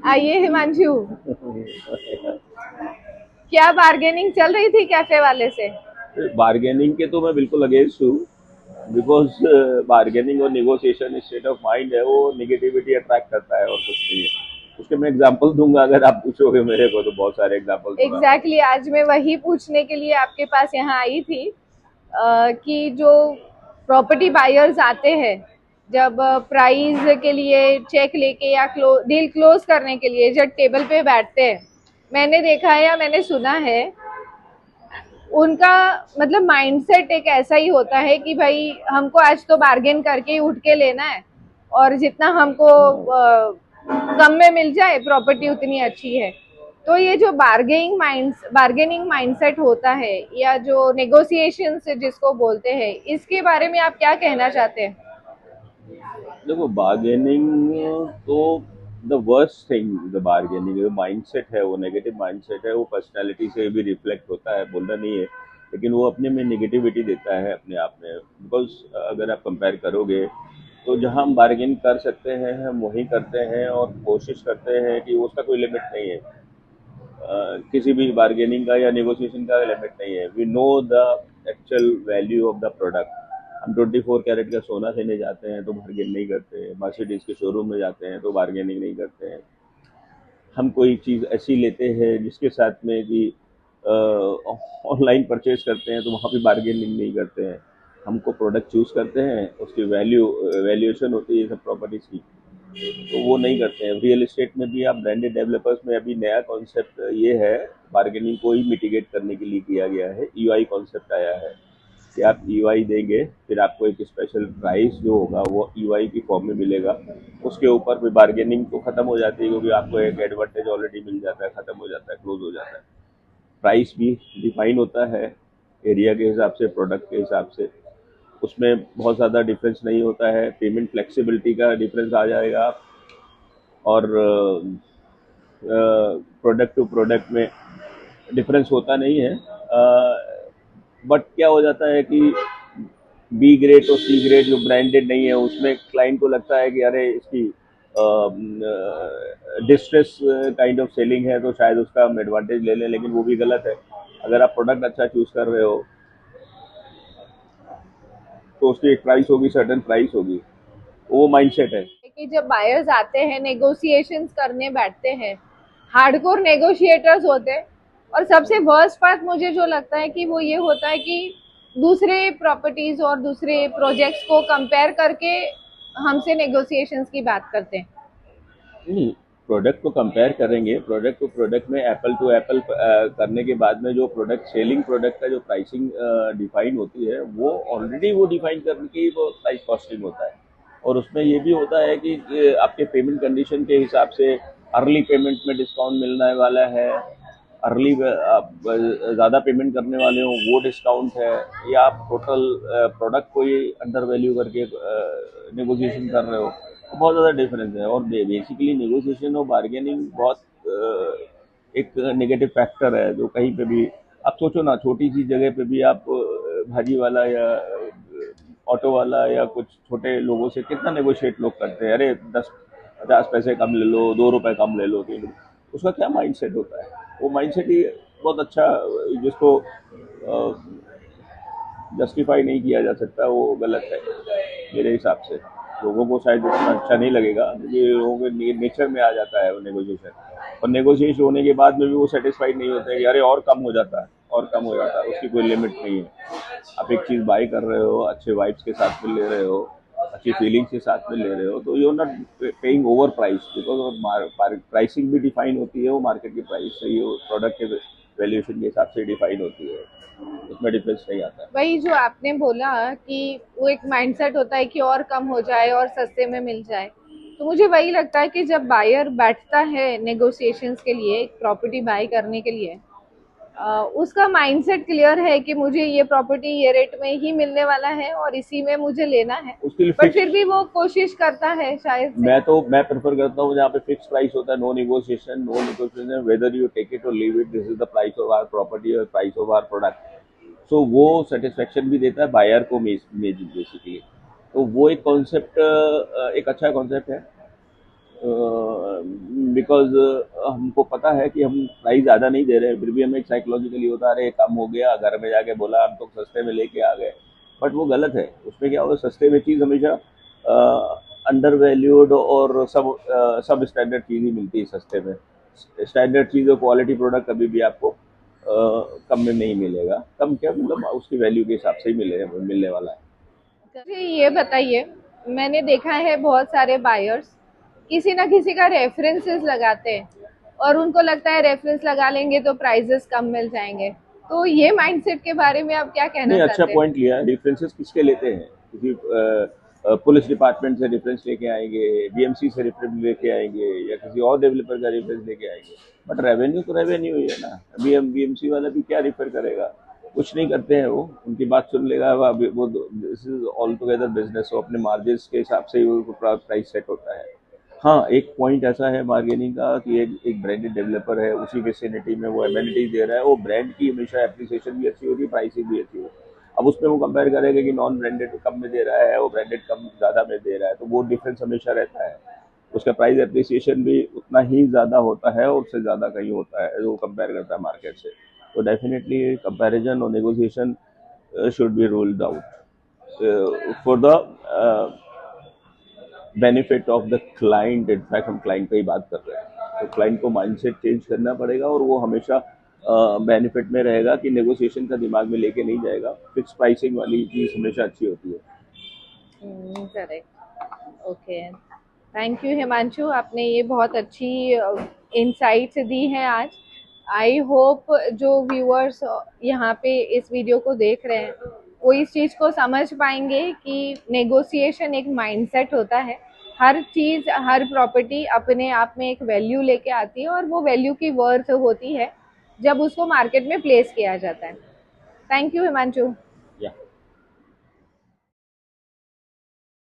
आइए हिमांशु, क्या बार्गेनिंग चल रही थी कैफे वाले से? बार्गेनिंग के तो मैं बिल्कुल अगेंस्ट हूँ। बिकॉज बार्गेनिंग और निगोशिएशन स्टेट ऑफ माइंड है, वो निगेटिविटी अट्रैक्ट करता है और कुछ नहीं है। उसके मैं एग्जांपल दूंगा, अगर आप पूछोगे मेरे को तो बहुत सारे एग्जांपल दूंगा मैं। एग्जैक्टली exactly, आज मैं वही पूछने के लिए आपके पास यहाँ आई थी कि जो प्रॉपर्टी बायर्स आते हैं, जब प्राइस के लिए चेक लेके या डील क्लोज करने के लिए जब टेबल पे बैठते हैं, मैंने देखा है या मैंने सुना है, उनका मतलब माइंडसेट एक ऐसा ही होता है कि भाई हमको आज तो बार्गेन करके ही उठ के लेना है, और जितना हमको कम में मिल जाए प्रॉपर्टी उतनी अच्छी है। तो ये जो बार्गेनिंग माइंडसेट होता है या जो नेगोशिएशन जिसको बोलते हैं, इसके बारे में आप क्या कहना चाहते हैं? देखो, बार्गेनिंग तो the worst thing, the bargaining जो माइंडसेट है, वो नेगेटिव माइंडसेट है, वो पर्सनालिटी से भी रिफ्लेक्ट होता है, बोलना नहीं है। लेकिन वो अपने में नेगेटिविटी देता है अपने आप में। बिकॉज अगर आप कंपेयर करोगे तो जहाँ हम बार्गेन कर सकते हैं हम वही करते हैं, और कोशिश करते हैं कि उसका कोई लिमिट नहीं है। किसी भी बार्गेनिंग का या नेगोशिएशन का लिमिट नहीं है। We know the actual value of the product. हम 24 कैरेट का सोना लेने जाते हैं तो बार्गेन नहीं करते हैं, मर्सिडीज के शोरूम में जाते हैं तो बार्गेनिंग नहीं करते हैं। हम कोई चीज़ ऐसी लेते हैं जिसके साथ में कि ऑनलाइन परचेज करते हैं तो वहाँ पे बार्गेनिंग नहीं करते हैं। हमको प्रोडक्ट चूज़ करते हैं, उसकी वैल्यूएशन होती है सब प्रॉपर्टीज़ की, तो वो नहीं करते हैं। रियल एस्टेट में भी आप ब्रांडेड डेवलपर्स में अभी नया कॉन्सेप्ट ये है, बार्गेनिंग को ही मिटिगेट करने के लिए किया गया है। ईवाई कॉन्सेप्ट आया है कि आप ईवाई देंगे, फिर आपको एक स्पेशल प्राइस जो होगा वो ईवाई की फॉर्म में मिलेगा। उसके ऊपर भी बार्गेनिंग तो खत्म हो जाती है, क्योंकि आपको एक एडवांटेज ऑलरेडी मिल जाता है, खत्म हो जाता है, क्लोज हो जाता है। प्राइस भी डिफाइन होता है एरिया के हिसाब से, प्रोडक्ट के हिसाब से। उसमें बहुत ज़्यादा डिफरेंस नहीं होता है। पेमेंट फ्लेक्सिबिलिटी का डिफरेंस आ जाएगा, और प्रोडक्ट टू प्रोडक्ट में डिफरेंस होता नहीं है। बट क्या हो जाता है कि बी ग्रेड और सी ग्रेड जो ब्रांडेड नहीं है, उसमें क्लाइंट को लगता है कि अरे इसकी डिस्ट्रेस काइंड ऑफ सेलिंग है, तो शायद उसका हम एडवांटेज ले लें, लेकिन वो भी गलत है। अगर आप प्रोडक्ट अच्छा चूज कर रहे हो तो उसकी एक प्राइस होगी, सर्टेन प्राइस होगी। वो माइंडसेट है। कि जब बायर्स आते हैं नेगोशिएशंस करने बैठते हैं, हार्डकोर नेगोशिएटर्स होते हैं, और सबसे वर्स्ट पार्ट मुझे जो लगता है कि वो ये होता है कि दूसरे प्रॉपर्टीज और दूसरे प्रोजेक्ट्स को कंपेयर करके हमसे नेगोशिएशंस की बात करते हैं। नहीं, प्रोडक्ट को कंपेयर करेंगे, प्रोडक्ट टू प्रोडक्ट में एप्पल टू एप्पल करने के बाद में जो प्रोडक्ट, सेलिंग प्रोडक्ट का जो प्राइसिंग डिफाइन होती है, वो ऑलरेडी वो डिफाइन करने की वो प्राइस कॉस्टिंग होता है। और उसमें ये भी होता है कि आपके पेमेंट कंडीशन के हिसाब से अर्ली पेमेंट में डिस्काउंट मिलने वाला है। अर्ली आप ज़्यादा पेमेंट करने वाले हो वो डिस्काउंट है, या आप टोटल प्रोडक्ट को ही अंडर वैल्यू करके नेगोशिएशन कर रहे हो, तो बहुत ज़्यादा डिफरेंस है। और बेसिकली नेगोशिएशन और बार्गेनिंग बहुत एक नेगेटिव फैक्टर है, जो कहीं पे भी आप सोचो ना, छोटी सी जगह पे भी आप भाजी वाला या ऑटो वाला या कुछ छोटे लोगों से कितना नेगोशिएट लोग करते हैं। अरे 10-50 पैसे कम ले लो, 2 रुपए कम ले लो, 3 रुपए। उसका क्या माइंडसेट होता है? वो माइंडसेट ही बहुत अच्छा, जिसको जस्टिफाई नहीं किया जा सकता, वो गलत है मेरे हिसाब से। लोगों को शायद उतना अच्छा नहीं लगेगा, ये लोगों के नेचर में आ जाता है वो नेगोशिएशन। और नेगोशिएशन होने के बाद में भी वो सेटिस्फाइड नहीं होते कि अरे और कम हो जाता है, और कम हो जाता है, उसकी कोई लिमिट नहीं है। आप एक चीज़ बाई कर रहे हो, अच्छे वाइब्स के साथ में ले रहे हो, अच्छी फीलिंग्स के साथ में ले रहे हो, तो you are not paying over price. Because pricing भी डिफाइन होती है, वो मार्केट की प्राइस से ही, प्रोडक्ट के वैल्यूएशन के हिसाब से डिफाइन होती है। उसमें डिफरेंस नहीं आता है। वही जो आपने बोला कि वो एक माइंडसेट होता है कि और कम हो जाए और सस्ते में मिल जाए, तो मुझे वही लगता है कि जब बायर बैठता है नेगोशिएशंस के लिए एक प्रॉपर्टी बाय करने के लिए, उसका माइंडसेट क्लियर है कि मुझे ये प्रॉपर्टी ये रेट में ही मिलने वाला है और इसी में मुझे लेना है, उसके लिए बट फिर फिक्स, भी वो कोशिश करता है शायद से। मैं प्रेफर करता हूँ जहाँ पे फिक्स प्राइस होता है, no negotiation, whether you take it और leave it, this is the price of our property और price of our product. So वो सेटिस्फेक्शन भी देता है बायर को बेसिकली। तो वो एक कॉन्सेप्ट एक अच्छा कॉन्सेप्ट है। बिकॉज हमको पता है कि हम प्राइस ज़्यादा नहीं दे रहे हैं, फिर भी हमें एक साइकोलॉजिकली होता है अरे कम हो गया, घर में जाके बोला हम तो सस्ते में लेके आ गए। बट वो गलत है। उसमें क्या होगा, सस्ते में चीज़ हमेशा अंडर वैल्यूड और सब स्टैंडर्ड चीज़ ही मिलती है सस्ते में। स्टैंडर्ड चीज़ और क्वालिटी प्रोडक्ट कभी भी आपको कम में नहीं मिलेगा। कम क्या मतलब उसकी वैल्यू के हिसाब से ही मिलने वाला है। मुझे ये बताइए, मैंने देखा है बहुत सारे बायर्स किसी ना किसी का रेफरेंसेस लगाते हैं और उनको लगता है रेफरेंस लगा लेंगे तो प्राइजेस कम मिल जाएंगे। तो ये माइंडसेट के बारे में आप क्या कहना नहीं, अच्छा चाहते हैं? पॉइंट लिया। रेफरेंसेस किसके लेते हैं? किसी पुलिस डिपार्टमेंट से रेफरेंस लेके आएंगे, बीएमसी से रेफरेंस लेके आएंगे, या किसी और डेवलपर का रेफरेंस लेके आएंगे। बट रेवेन्यू तो रेवेन्यू ही है ना। अभी हम बीएमसी वाला भी क्या रेफर करेगा? कुछ नहीं करते हैं वो, उनकी बात सुन लेगा वो। This is all together business. वो अपने मार्जिन के हिसाब से ही वो प्राइस सेट होता है। हाँ, एक पॉइंट ऐसा है बार्गेनिंग का कि एक ब्रांडेड डेवलपर है, उसी विसिनिटी में वो एमेनिटीज दे रहा है, वो ब्रांड की हमेशा एप्रिसिएशन भी अच्छी होती है, प्राइसिंग भी अच्छी होती है। अब उसमें वो कंपेयर करेगा कि नॉन ब्रांडेड कम में दे रहा है, वो ब्रांडेड कम ज़्यादा में दे रहा है, तो वो डिफरेंस हमेशा रहता है। उसका प्राइस एप्रिसिएशन भी उतना ही ज़्यादा होता है और उससे ज़्यादा कहीं होता है जो कंपेयर करता है मार्केट से। तो डेफिनेटली कंपैरिजन और negotiation should be ruled out for the benefit of the client. In fact हम क्लाइंट पे ही बात कर रहे हैं, तो क्लाइंट को माइंडसेट चेंज करना पड़ेगा और वो हमेशा बेनिफिट में रहेगा कि नेगोशिएशन का दिमाग में लेके नहीं जाएगा। फिक्स प्राइसिंग वाली चीज़ हमेशा अच्छी होती है। Correct. Okay, thank you Himanshu, आपने ये बहुत अच्छी इंसाइट्स दी हैं आज। आई होप जो व्यूअर्स यहाँ पे इस वीडियो को देख रहे हैं वो इस चीज़ को समझ पाएंगे कि नेगोशिएशन एक माइंडसेट होता है। हर चीज़, हर प्रॉपर्टी अपने आप में एक वैल्यू लेके आती है और वो वैल्यू की वर्थ होती है जब उसको मार्केट में प्लेस किया जाता है। Thank you Himanshu.